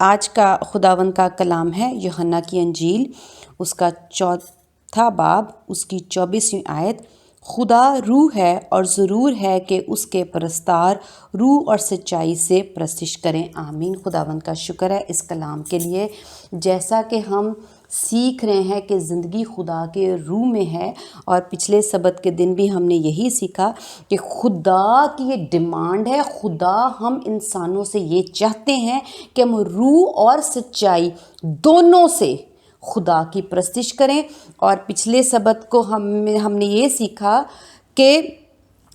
آج کا خداوند کا کلام ہے یوحنا کی انجیل، اس کا 4 باب، اس کی 24ویں آیت۔ خدا روح ہے اور ضرور ہے کہ اس کے پرستار روح اور سچائی سے پرستش کریں۔ آمین۔ خداوند کا شکر ہے اس کلام کے لیے۔ جیسا کہ ہم سیکھ رہے ہیں کہ زندگی خدا کے روح میں ہے، اور پچھلے سبت کے دن بھی ہم نے یہی سیکھا کہ خدا کی یہ ڈیمانڈ ہے، خدا ہم انسانوں سے یہ چاہتے ہیں کہ ہم روح اور سچائی دونوں سے خدا کی پرستش کریں۔ اور پچھلے سبت کو ہم نے یہ سیکھا کہ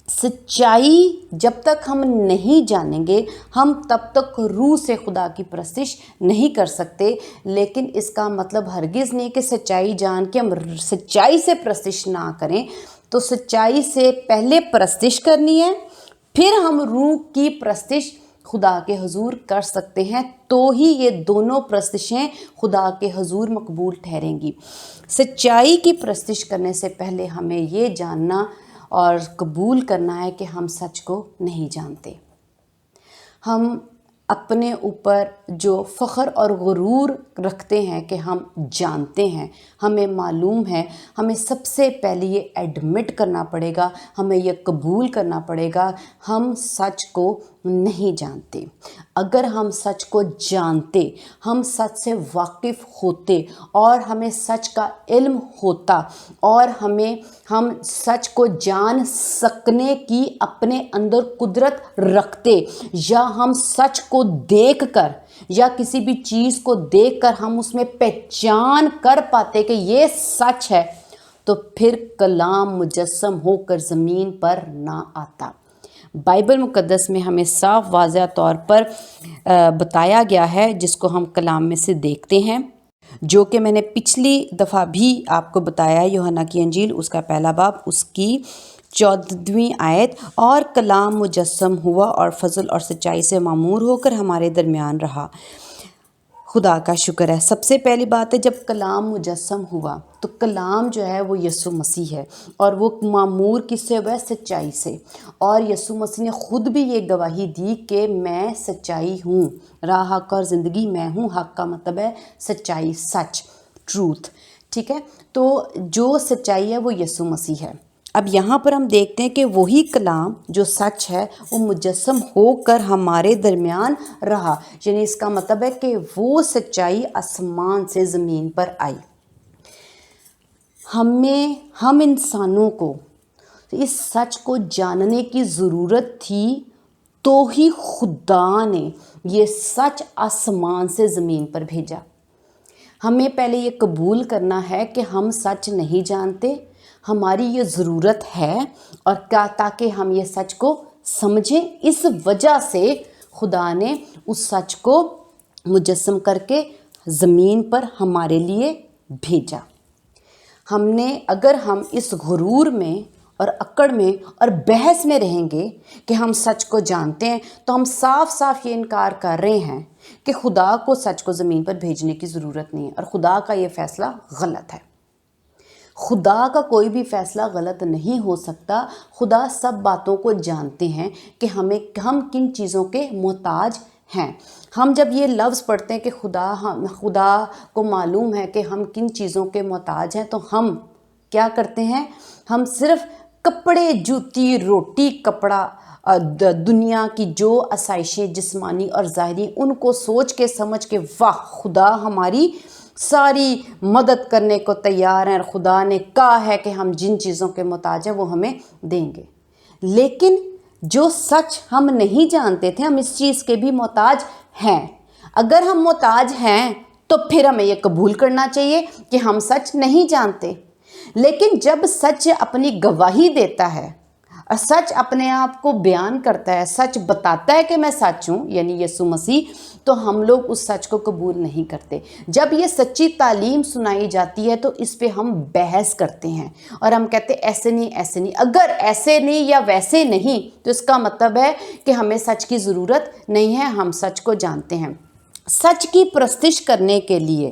سچائی جب تک ہم نہیں جانیں گے، ہم تب تک روح سے خدا کی پرستش نہیں کر سکتے۔ لیکن اس کا مطلب ہرگز نہیں کہ سچائی جان کے ہم سچائی سے پرستش نہ کریں۔ تو سچائی سے پہلے پرستش کرنی ہے، پھر ہم روح کی پرستش خدا کے حضور کر سکتے ہیں، تو ہی یہ دونوں پرستشیں خدا کے حضور مقبول ٹھہریں گی۔ سچائی کی پرستش کرنے سے پہلے ہمیں یہ جاننا اور قبول کرنا ہے کہ ہم سچ کو نہیں جانتے۔ ہم اپنے اوپر جو فخر اور غرور رکھتے ہیں کہ ہم جانتے ہیں، ہمیں معلوم ہے، ہمیں سب سے پہلے یہ ایڈمٹ کرنا پڑے گا، ہمیں یہ قبول کرنا پڑے گا، ہم سچ کو نہیں جانتے۔ اگر ہم سچ کو جانتے، ہم سچ سے واقف ہوتے اور ہمیں سچ کا علم ہوتا اور ہم سچ کو جان سکنے کی اپنے اندر قدرت رکھتے، یا ہم سچ کو دیکھ کر یا کسی بھی چیز کو دیکھ کر ہم اس میں پہچان کر پاتے کہ یہ سچ ہے، تو پھر کلام مجسم ہو کر زمین پر نہ آتا۔ بائبل مقدس میں ہمیں صاف واضح طور پر بتایا گیا ہے، جس کو ہم کلام میں سے دیکھتے ہیں، جو کہ میں نے پچھلی دفعہ بھی آپ کو بتایا ہے۔ یوحنا کی انجیل، اس کا 1 باب، اس کی 14ویں آیت۔ اور کلام مجسم ہوا اور فضل اور سچائی سے معمور ہو کر ہمارے درمیان رہا۔ خدا کا شکر ہے۔ سب سے پہلی بات ہے، جب کلام مجسم ہوا تو کلام جو ہے وہ یسوع مسیح ہے، اور وہ معمور کس سے ہوا ہے؟ سچائی سے۔ اور یسوع مسیح نے خود بھی یہ گواہی دی کہ میں سچائی ہوں، راہ، حق اور زندگی میں ہوں۔ حق کا مطلب ہے سچائی، سچ، ٹروتھ، ٹھیک ہے؟ تو جو سچائی ہے وہ یسوع مسیح ہے۔ اب یہاں پر ہم دیکھتے ہیں کہ وہی کلام جو سچ ہے وہ مجسم ہو کر ہمارے درمیان رہا، یعنی اس کا مطلب ہے کہ وہ سچائی آسمان سے زمین پر آئی۔ ہم انسانوں کو اس سچ کو جاننے کی ضرورت تھی، تو ہی خدا نے یہ سچ آسمان سے زمین پر بھیجا۔ ہمیں پہلے یہ قبول کرنا ہے کہ ہم سچ نہیں جانتے، ہماری یہ ضرورت ہے، اور کیا تاکہ ہم یہ سچ کو سمجھیں۔ اس وجہ سے خدا نے اس سچ کو مجسم کر کے زمین پر ہمارے لیے بھیجا۔ اگر ہم اس غرور میں اور اکڑ میں اور بحث میں رہیں گے کہ ہم سچ کو جانتے ہیں، تو ہم صاف صاف یہ انکار کر رہے ہیں کہ خدا کو سچ کو زمین پر بھیجنے کی ضرورت نہیں ہے، اور خدا کا یہ فیصلہ غلط ہے۔ خدا کا کوئی بھی فیصلہ غلط نہیں ہو سکتا۔ خدا سب باتوں کو جانتے ہیں کہ ہم کن چیزوں کے محتاج ہیں۔ ہم جب یہ لفظ پڑھتے ہیں کہ خدا کو معلوم ہے کہ ہم کن چیزوں کے محتاج ہیں، تو ہم کیا کرتے ہیں؟ ہم صرف کپڑے، جوتی، روٹی، کپڑا، دنیا کی جو آسائشیں جسمانی اور ظاہری، ان کو سوچ کے سمجھ کے واہ خدا ہماری ساری مدد کرنے کو تیار ہیں، اور خدا نے کہا ہے کہ ہم جن چیزوں کے محتاج ہیں وہ ہمیں دیں گے۔ لیکن جو سچ ہم نہیں جانتے تھے، ہم اس چیز کے بھی محتاج ہیں۔ اگر ہم محتاج ہیں تو پھر ہمیں یہ قبول کرنا چاہیے کہ ہم سچ نہیں جانتے۔ لیکن جب سچ اپنی گواہی دیتا ہے اور سچ اپنے آپ کو بیان کرتا ہے، سچ بتاتا ہے کہ میں سچ ہوں، یعنی یسوع مسیح، تو ہم لوگ اس سچ کو قبول نہیں کرتے۔ جب یہ سچی تعلیم سنائی جاتی ہے تو اس پہ ہم بحث کرتے ہیں، اور ہم کہتے ہیں ایسے نہیں، ایسے نہیں۔ اگر ایسے نہیں یا ویسے نہیں، تو اس کا مطلب ہے کہ ہمیں سچ کی ضرورت نہیں ہے، ہم سچ کو جانتے ہیں۔ سچ کی پرستش کرنے کے لیے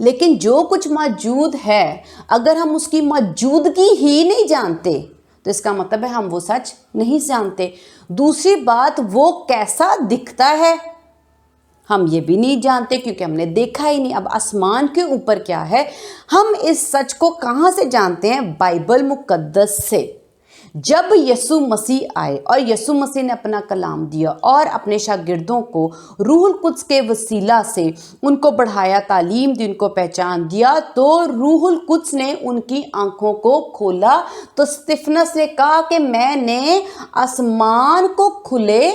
لیکن جو کچھ موجود ہے اگر ہم اس کی موجودگی ہی نہیں جانتے تو اس کا مطلب ہے ہم وہ سچ نہیں جانتے۔ دوسری بات، وہ کیسا دکھتا ہے ہم یہ بھی نہیں جانتے کیونکہ ہم نے دیکھا ہی نہیں۔ اب آسمان کے اوپر کیا ہے، ہم اس سچ کو کہاں سے جانتے ہیں؟ بائبل مقدس سے۔ جب یسوع مسیح آئے اور یسوع مسیح نے اپنا کلام دیا اور اپنے شاگردوں کو روح القدس کے وسیلہ سے ان کو بڑھایا، تعلیم دی، ان کو پہچان دیا، تو روح القدس نے ان کی آنکھوں کو کھولا۔ تو استفنس نے کہا کہ میں نے آسمان کو کھلے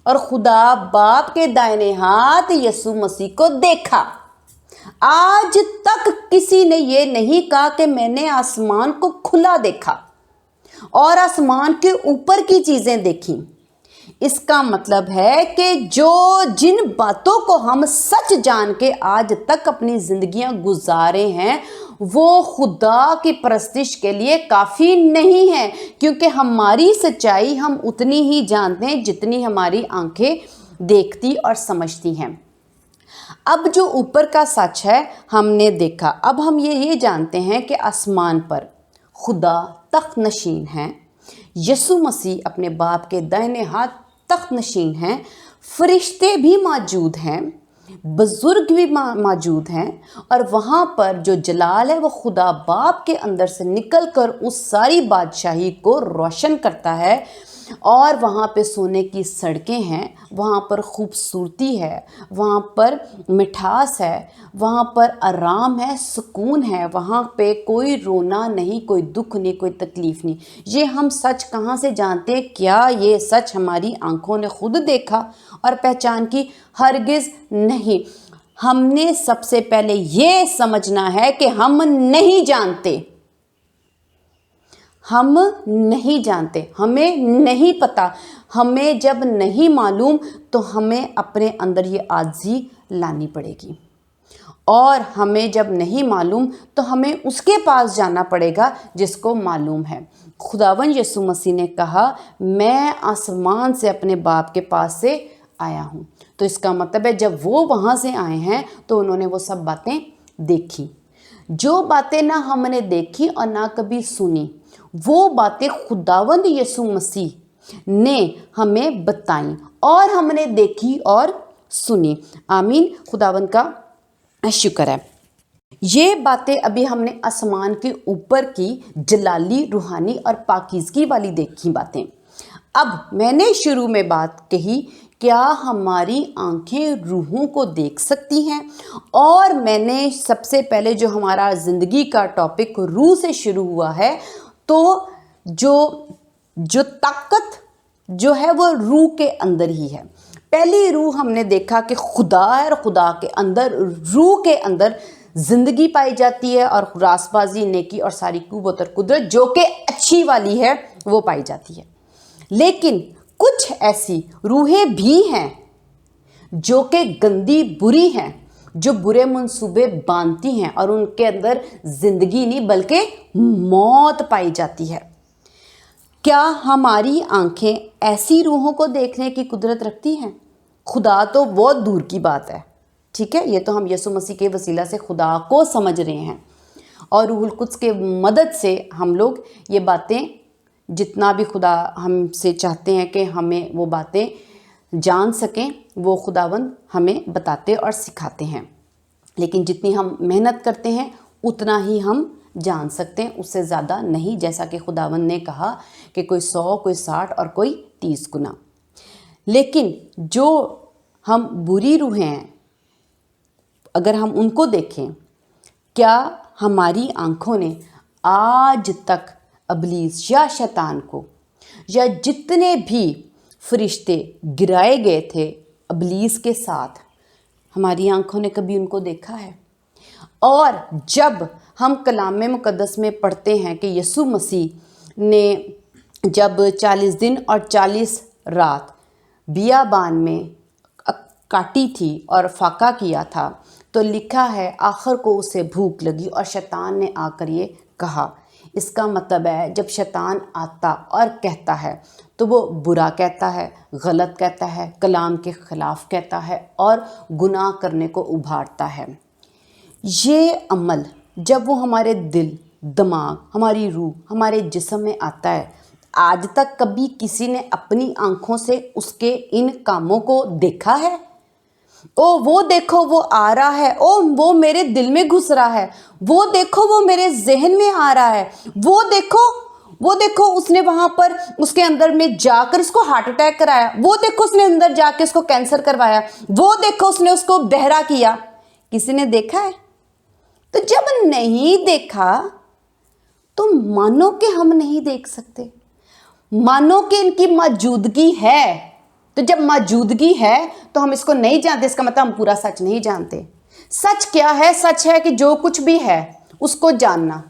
اور خدا باپ کے دائنے ہاتھ یسوع مسیح کو دیکھا۔ آج تک کسی نے یہ نہیں کہا کہ میں نے آسمان کو کھلا دیکھا اور آسمان کے اوپر کی چیزیں دیکھیں۔ اس کا مطلب ہے کہ جن باتوں کو ہم سچ جان کے آج تک اپنی زندگیاں گزارے ہیں وہ خدا کی پرستش کے لیے کافی نہیں ہے، کیونکہ ہماری سچائی ہم اتنی ہی جانتے ہیں جتنی ہماری آنکھیں دیکھتی اور سمجھتی ہیں۔ اب جو اوپر کا سچ ہے ہم نے دیکھا، اب ہم یہ جانتے ہیں کہ آسمان پر خدا تخت نشین ہیں، یسوع مسیح اپنے باپ کے دائنے ہاتھ تخت نشین ہیں، فرشتے بھی موجود ہیں، بزرگ بھی موجود ہیں، اور وہاں پر جو جلال ہے وہ خدا باپ کے اندر سے نکل کر اس ساری بادشاہی کو روشن کرتا ہے۔ اور وہاں پہ سونے کی سڑکیں ہیں، وہاں پر خوبصورتی ہے، وہاں پر مٹھاس ہے، وہاں پر آرام ہے، سکون ہے، وہاں پہ کوئی رونا نہیں، کوئی دکھ نہیں، کوئی تکلیف نہیں۔ یہ ہم سچ کہاں سے جانتے ہیں؟ کیا یہ سچ ہماری آنکھوں نے خود دیکھا اور پہچان کی؟ ہرگز نہیں۔ ہم نے سب سے پہلے یہ سمجھنا ہے کہ ہم نہیں جانتے، ہم نہیں جانتے، ہمیں نہیں پتا۔ ہمیں جب نہیں معلوم تو ہمیں اپنے اندر یہ عاجزی لانی پڑے گی، اور ہمیں جب نہیں معلوم تو ہمیں اس کے پاس جانا پڑے گا جس کو معلوم ہے۔ خداوند یسوع مسیح نے کہا میں آسمان سے اپنے باپ کے پاس سے آیا ہوں، تو اس کا مطلب ہے جب وہ وہاں سے آئے ہیں تو انہوں نے وہ سب باتیں دیکھی۔ جو باتیں نہ ہم نے دیکھی اور نہ کبھی سنی، وہ باتیں خداوند یسوع مسیح نے ہمیں بتائیں اور ہم نے دیکھی اور سنی۔ آمین، خداوند کا شکر ہے۔ یہ باتیں ابھی ہم نے آسمان کے اوپر کی جلالی، روحانی اور پاکیزگی والی دیکھی باتیں۔ اب میں نے شروع میں بات کہی، کیا ہماری آنکھیں روحوں کو دیکھ سکتی ہیں؟ اور میں نے سب سے پہلے جو ہمارا زندگی کا ٹاپک روح سے شروع ہوا ہے، تو جو طاقت جو ہے وہ روح کے اندر ہی ہے۔ پہلی روح ہم نے دیکھا کہ خدا ہے، اور خدا کے اندر، روح کے اندر زندگی پائی جاتی ہے، اور راست بازی، نیکی اور ساری قوت اور قدرت جو کہ اچھی والی ہے وہ پائی جاتی ہے۔ لیکن کچھ ایسی روحیں بھی ہیں جو کہ گندی، بری ہیں، جو برے منصوبے باندھتی ہیں، اور ان کے اندر زندگی نہیں بلکہ موت پائی جاتی ہے۔ کیا ہماری آنکھیں ایسی روحوں کو دیکھنے کی قدرت رکھتی ہیں؟ خدا تو بہت دور کی بات ہے، ٹھیک ہے، یہ تو ہم یسوع مسیح کے وسیلہ سے خدا کو سمجھ رہے ہیں، اور روح القدس کے مدد سے ہم لوگ یہ باتیں، جتنا بھی خدا ہم سے چاہتے ہیں کہ ہمیں وہ باتیں جان سکیں، وہ خداوند ہمیں بتاتے اور سکھاتے ہیں۔ لیکن جتنی ہم محنت کرتے ہیں اتنا ہی ہم جان سکتے ہیں، اس سے زیادہ نہیں، جیسا کہ خداوند نے کہا کہ کوئی 100، کوئی 60 اور کوئی 30 گنا۔ لیکن جو ہم بری روحیں ہیں، اگر ہم ان کو دیکھیں، کیا ہماری آنکھوں نے آج تک ابلیس یا شیطان کو، یا جتنے بھی فرشتے گرائے گئے تھے ابلیس کے ساتھ، ہماری آنکھوں نے کبھی ان کو دیکھا ہے؟ اور جب ہم کلام مقدس میں پڑھتے ہیں کہ یسوع مسیح نے جب 40 دن اور 40 رات بیابان میں کاٹی تھی اور فاقہ کیا تھا، تو لکھا ہے آخر کو اسے بھوک لگی اور شیطان نے آ کر یہ کہا۔ اس کا مطلب ہے جب شیطان آتا اور کہتا ہے تو وہ برا کہتا ہے، غلط کہتا ہے، کلام کے خلاف کہتا ہے اور گناہ کرنے کو ابھارتا ہے۔ یہ عمل جب وہ ہمارے دل، دماغ، ہماری روح، ہمارے جسم میں آتا ہے، آج تک کبھی کسی نے اپنی آنکھوں سے اس کے ان کاموں کو دیکھا ہے؟ او وہ دیکھو وہ آ رہا ہے، او وہ میرے دل میں گھس رہا ہے، وہ دیکھو وہ میرے ذہن میں آ رہا ہے، وہ دیکھو اس نے وہاں پر اس کے اندر میں جا کر اس کو ہارٹ اٹیک کرایا، وہ دیکھو اس نے اندر جا کے اس کو کینسر کروایا، وہ دیکھو اس نے اس کو بہرا کیا۔ کسی نے دیکھا ہے؟ تو جب نہیں دیکھا تو مانو کہ ہم نہیں دیکھ سکتے، مانو کہ ان کی موجودگی ہے۔ تو جب موجودگی ہے تو ہم اس کو نہیں جانتے، اس کا مطلب ہم پورا سچ نہیں جانتے۔ سچ کیا ہے؟ سچ ہے کہ جو کچھ بھی ہے اس کو جاننا۔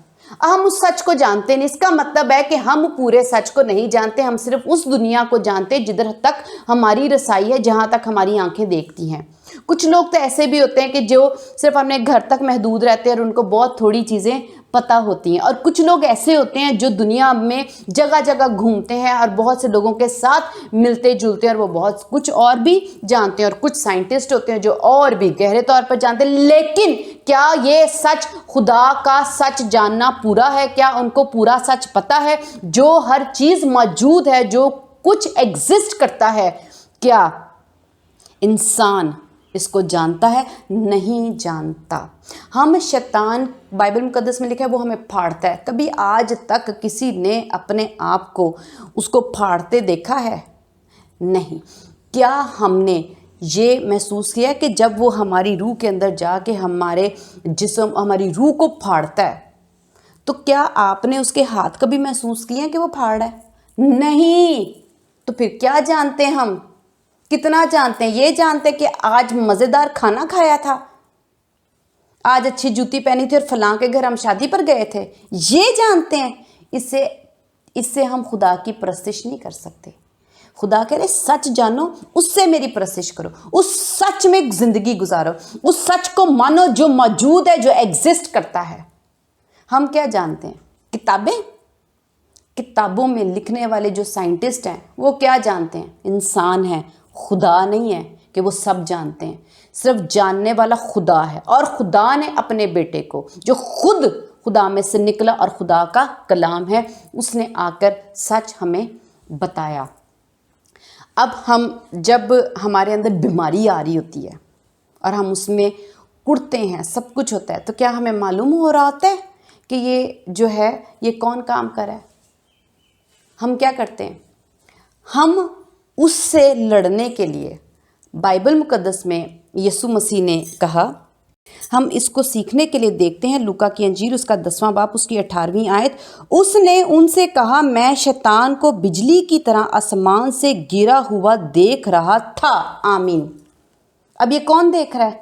ہم اس سچ کو جانتے نہیں، اس کا مطلب ہے کہ ہم پورے سچ کو نہیں جانتے، ہم صرف اس دنیا کو جانتے جدھر تک ہماری رسائی ہے، جہاں تک ہماری آنکھیں دیکھتی ہیں۔ کچھ لوگ تو ایسے بھی ہوتے ہیں کہ جو صرف اپنے گھر تک محدود رہتے ہیں اور ان کو بہت تھوڑی چیزیں پتہ ہوتی ہیں، اور کچھ لوگ ایسے ہوتے ہیں جو دنیا میں جگہ جگہ گھومتے ہیں اور بہت سے لوگوں کے ساتھ ملتے جلتے ہیں اور وہ بہت کچھ اور بھی جانتے ہیں، اور کچھ سائنٹسٹ ہوتے ہیں جو اور بھی گہرے طور پر جانتے ہیں۔ لیکن کیا یہ سچ، خدا کا سچ جاننا پورا ہے؟ کیا ان کو پورا سچ پتہ ہے؟ جو ہر چیز موجود ہے، جو کچھ ایگزسٹ کرتا ہے، کیا انسان اس کو جانتا ہے؟ نہیں جانتا۔ ہم شیطان، بائبل مقدس میں لکھا ہے، وہ ہمیں پھاڑتا ہے۔ کبھی آج تک کسی نے اپنے آپ کو اس کو پھاڑتے دیکھا ہے؟ نہیں۔ کیا ہم نے یہ محسوس کیا کہ جب وہ ہماری روح کے اندر جا کے ہمارے جسم، ہماری روح کو پھاڑتا ہے، تو کیا آپ نے اس کے ہاتھ کبھی محسوس کیا کہ وہ پھاڑ رہا ہے؟ نہیں۔ تو پھر کیا جانتے ہیں ہم؟ کتنا جانتے ہیں؟ یہ جانتے کہ آج مزیدار کھانا کھایا تھا، آج اچھی جوتی پہنی تھی اور فلاں کے گھر ہم شادی پر گئے تھے، یہ جانتے ہیں۔ اس سے ہم خدا کی پرستش نہیں کر سکتے۔ خدا کہہ رہے سچ جانو، اس سے میری پرستش کرو، اس سچ میں زندگی گزارو، اس سچ کو مانو جو موجود ہے، جو ایگزسٹ کرتا ہے۔ ہم کیا جانتے ہیں؟ کتابوں میں لکھنے والے جو سائنٹسٹ ہیں وہ کیا جانتے ہیں؟ انسان ہیں، خدا نہیں ہے کہ وہ سب جانتے ہیں۔ صرف جاننے والا خدا ہے، اور خدا نے اپنے بیٹے کو، جو خود خدا میں سے نکلا اور خدا کا کلام ہے، اس نے آ کر سچ ہمیں بتایا۔ اب جب ہمارے اندر بیماری آ رہی ہوتی ہے اور ہم اس میں کڑتے ہیں، سب کچھ ہوتا ہے، تو کیا ہمیں معلوم ہو رہا ہوتا ہے کہ یہ جو ہے یہ کون کام کر رہا ہے؟ ہم کیا کرتے ہیں؟ ہم اس سے لڑنے کے لیے، بائبل مقدس میں یسوع مسیح نے کہا، ہم اس کو سیکھنے کے لیے دیکھتے ہیں لوکا کی انجیل، اس کا 10واں باب، اس کی 18ویں آیت۔ اس نے ان سے کہا، میں شیطان کو بجلی کی طرح آسمان سے گرا ہوا دیکھ رہا تھا۔ آمین۔ اب یہ کون دیکھ رہا ہے؟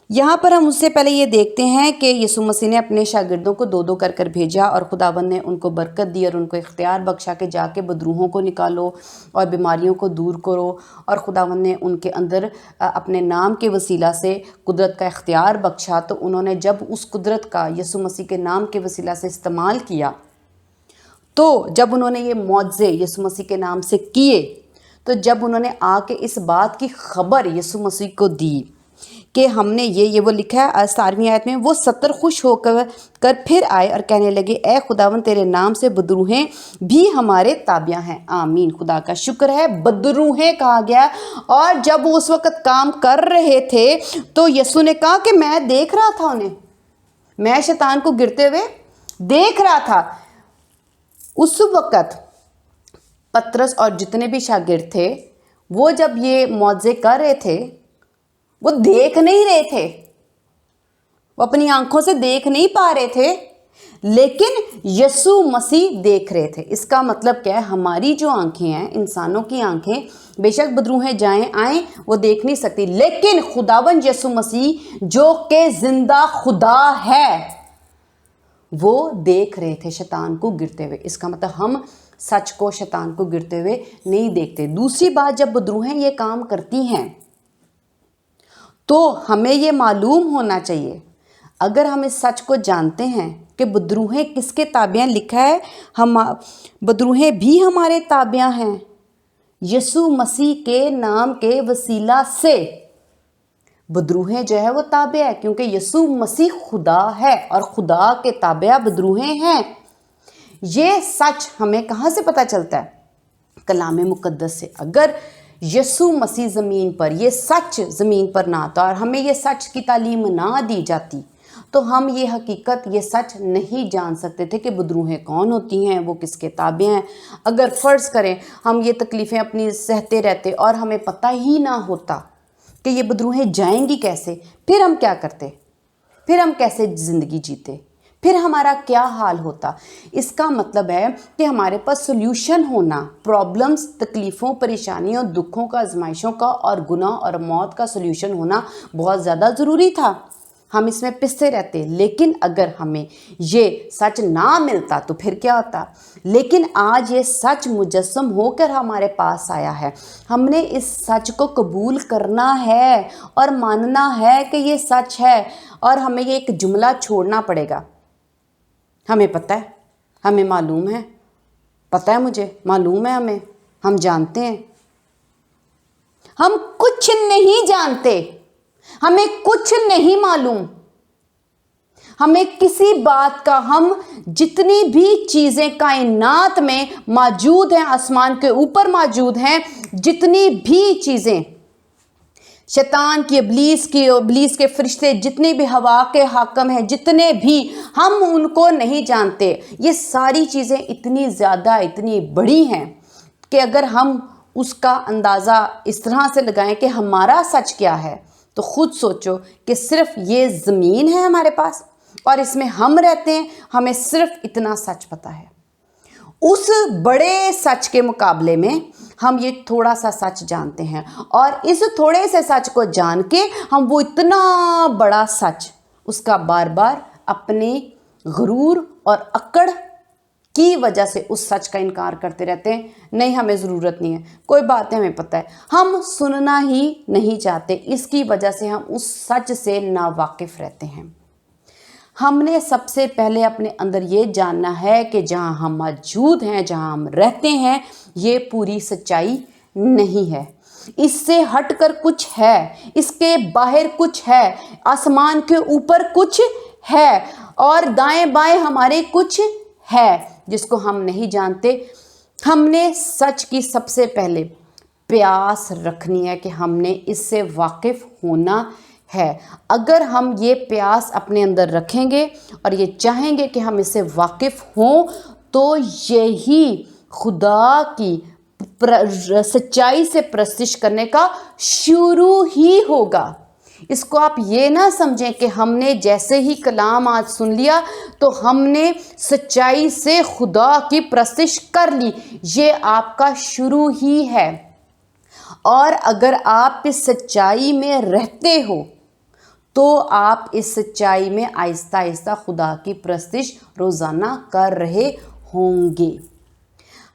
یہاں پر ہم اس سے پہلے یہ دیکھتے ہیں کہ یسوع مسیح نے اپنے شاگردوں کو 2 کر بھیجا، اور خداوند نے ان کو برکت دی اور ان کو اختیار بخشا کہ جا کے بدروحوں کو نکالو اور بیماریوں کو دور کرو، اور خداوند نے ان کے اندر اپنے نام کے وسیلہ سے قدرت کا اختیار بخشا۔ تو انہوں نے جب اس قدرت کا یسوع مسیح کے نام کے وسیلہ سے استعمال کیا، تو جب انہوں نے یہ معجزے یسوع مسیح کے نام سے کیے، تو جب انہوں نے آ کے اس بات کی خبر یسوع مسیح کو دی کہ ہم نے یہ وہ لکھا ہے 17ویں آیت میں، وہ 70 خوش ہو کر پھر آئے اور کہنے لگے، اے خداوند تیرے نام سے بدروہیں بھی ہمارے تابع ہیں۔ آمین۔ خدا کا شکر ہے، بدروہیں کہا گیا، اور جب وہ اس وقت کام کر رہے تھے تو یسوع نے کہا کہ میں دیکھ رہا تھا انہیں، میں شیطان کو گرتے ہوئے دیکھ رہا تھا۔ اس وقت پترس اور جتنے بھی شاگرد تھے، وہ جب یہ معجزے کر رہے تھے، وہ دیکھ نہیں رہے تھے، وہ اپنی آنکھوں سے دیکھ نہیں پا رہے تھے، لیکن یسوع مسیح دیکھ رہے تھے۔ اس کا مطلب کیا ہے؟ ہماری جو آنکھیں ہیں، انسانوں کی آنکھیں، بے شک بدروہیں آئیں وہ دیکھ نہیں سکتی، لیکن خداوند یسوع مسیح جو کہ زندہ خدا ہے، وہ دیکھ رہے تھے شیطان کو گرتے ہوئے۔ اس کا مطلب ہم سچ کو، شیطان کو گرتے ہوئے نہیں دیکھتے۔ دوسری بات، جب بدروہیں یہ کام کرتی ہیں تو ہمیں یہ معلوم ہونا چاہیے، اگر ہم اس سچ کو جانتے ہیں کہ بدروہیں کس کے تابع ہیں، لکھا ہے بدروہیں بھی ہمارے تابع ہیں یسوع مسیح کے نام کے وسیلہ سے۔ بدروہیں جو ہے وہ تابع ہے، کیونکہ یسوع مسیح خدا ہے اور خدا کے تابع بدروہیں ہیں۔ یہ سچ ہمیں کہاں سے پتہ چلتا ہے؟ کلام مقدس سے۔ اگر یسوع مسیح زمین پر، یہ سچ زمین پر نہ آتا اور ہمیں یہ سچ کی تعلیم نہ دی جاتی تو ہم یہ حقیقت، یہ سچ نہیں جان سکتے تھے کہ بدروہیں کون ہوتی ہیں، وہ کس کے تابع ہیں۔ اگر فرض کریں ہم یہ تکلیفیں اپنی سہتے رہتے اور ہمیں پتہ ہی نہ ہوتا کہ یہ بدروہیں جائیں گی کیسے، پھر ہم کیا کرتے؟ پھر ہم کیسے زندگی جیتے؟ پھر ہمارا کیا حال ہوتا؟ اس کا مطلب ہے کہ ہمارے پاس سلیوشن ہونا، پرابلمز، تکلیفوں، پریشانیوں، دکھوں کا، آزمائشوں کا اور گناہ اور موت کا سلیوشن ہونا بہت زیادہ ضروری تھا۔ ہم اس میں پستے رہتے، لیکن اگر ہمیں یہ سچ نہ ملتا تو پھر کیا ہوتا؟ لیکن آج یہ سچ مجسم ہو کر ہمارے پاس آیا ہے۔ ہم نے اس سچ کو قبول کرنا ہے اور ماننا ہے کہ یہ سچ ہے، اور ہمیں یہ ایک جملہ چھوڑنا پڑے گا۔ ہمیں پتہ ہے، ہمیں معلوم ہے، پتہ ہے، مجھے معلوم ہے، ہم جانتے ہیں۔ ہم کچھ نہیں جانتے، ہمیں کچھ نہیں معلوم، ہمیں کسی بات کا، ہم جتنی بھی چیزیں کائنات میں موجود ہیں، آسمان کے اوپر موجود ہیں، جتنی بھی چیزیں، شیطان کی، ابلیس کے فرشتے، جتنے بھی ہوا کے حاکم ہیں، جتنے بھی، ہم ان کو نہیں جانتے۔ یہ ساری چیزیں اتنی زیادہ، اتنی بڑی ہیں کہ اگر ہم اس کا اندازہ اس طرح سے لگائیں کہ ہمارا سچ کیا ہے، تو خود سوچو کہ صرف یہ زمین ہے ہمارے پاس اور اس میں ہم رہتے ہیں، ہمیں صرف اتنا سچ پتہ ہے۔ اس بڑے سچ کے مقابلے میں ہم یہ تھوڑا سا سچ جانتے ہیں، اور اس تھوڑے سے سچ کو جان کے ہم وہ اتنا بڑا سچ، اس کا بار بار اپنے غرور اور اکڑ کی وجہ سے اس سچ کا انکار کرتے رہتے ہیں۔ نہیں، ہمیں ضرورت نہیں ہے، کوئی بات ہے، ہمیں پتہ ہے، ہم سننا ہی نہیں چاہتے۔ اس کی وجہ سے ہم اس سچ سے ناواقف رہتے ہیں۔ ہم نے سب سے پہلے اپنے اندر یہ جاننا ہے کہ جہاں ہم موجود ہیں، جہاں ہم رہتے ہیں، یہ پوری سچائی نہیں ہے۔ اس سے ہٹ کر کچھ ہے، اس کے باہر کچھ ہے، آسمان کے اوپر کچھ ہے، اور دائیں بائیں ہمارے کچھ ہے جس کو ہم نہیں جانتے۔ ہم نے سچ کی سب سے پہلے پیاس رکھنی ہے کہ ہم نے اس سے واقف ہونا ہے۔ اگر ہم یہ پیاس اپنے اندر رکھیں گے اور یہ چاہیں گے کہ ہم اس سے واقف ہوں، تو یہی خدا کی سچائی سے پرستش کرنے کا شروع ہی ہوگا۔ اس کو آپ یہ نہ سمجھیں کہ ہم نے جیسے ہی کلام آج سن لیا تو ہم نے سچائی سے خدا کی پرستش کر لی۔ یہ آپ کا شروع ہی ہے، اور اگر آپ اس سچائی میں رہتے ہو تو آپ اس سچائی میں آہستہ آہستہ خدا کی پرستش روزانہ کر رہے ہوں گے۔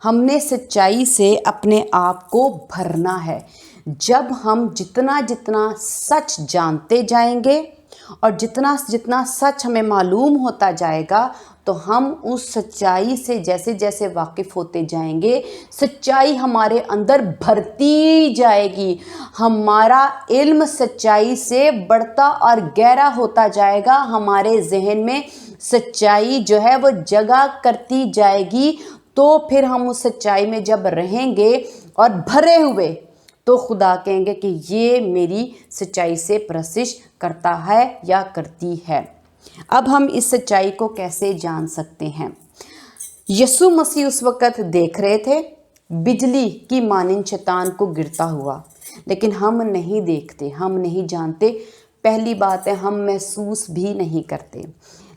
ہم نے سچائی سے اپنے آپ کو بھرنا ہے۔ جب ہم جتنا سچ جانتے جائیں گے اور جتنا سچ ہمیں معلوم ہوتا جائے گا، تو ہم اس سچائی سے جیسے جیسے واقف ہوتے جائیں گے، سچائی ہمارے اندر بھرتی جائے گی، ہمارا علم سچائی سے بڑھتا اور گہرا ہوتا جائے گا، ہمارے ذہن میں سچائی جو ہے وہ جگہ کرتی جائے گی۔ تو پھر ہم اس سچائی میں جب رہیں گے اور بھرے ہوئے، تو خدا کہیں گے کہ یہ میری سچائی سے پرستش کرتا ہے یا کرتی ہے۔ اب ہم اس سچائی کو کیسے جان سکتے ہیں؟ یسوع مسیح اس وقت دیکھ رہے تھے بجلی کی مانند شیطان کو گرتا ہوا، لیکن ہم نہیں دیکھتے، ہم نہیں جانتے۔ پہلی بات ہے، ہم محسوس بھی نہیں کرتے،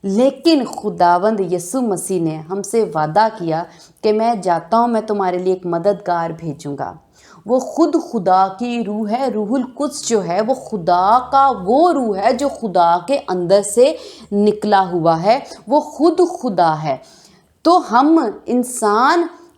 لیکن خداوند یسوع مسیح نے ہم سے وعدہ کیا کہ میں جاتا ہوں، میں تمہارے لیے ایک مددگار بھیجوں گا۔ وہ خود خدا کی روح ہے، روح القدس جو ہے وہ خدا کا وہ روح ہے جو خدا کے اندر سے نکلا ہوا ہے، وہ خود خدا ہے۔ تو ہم انسان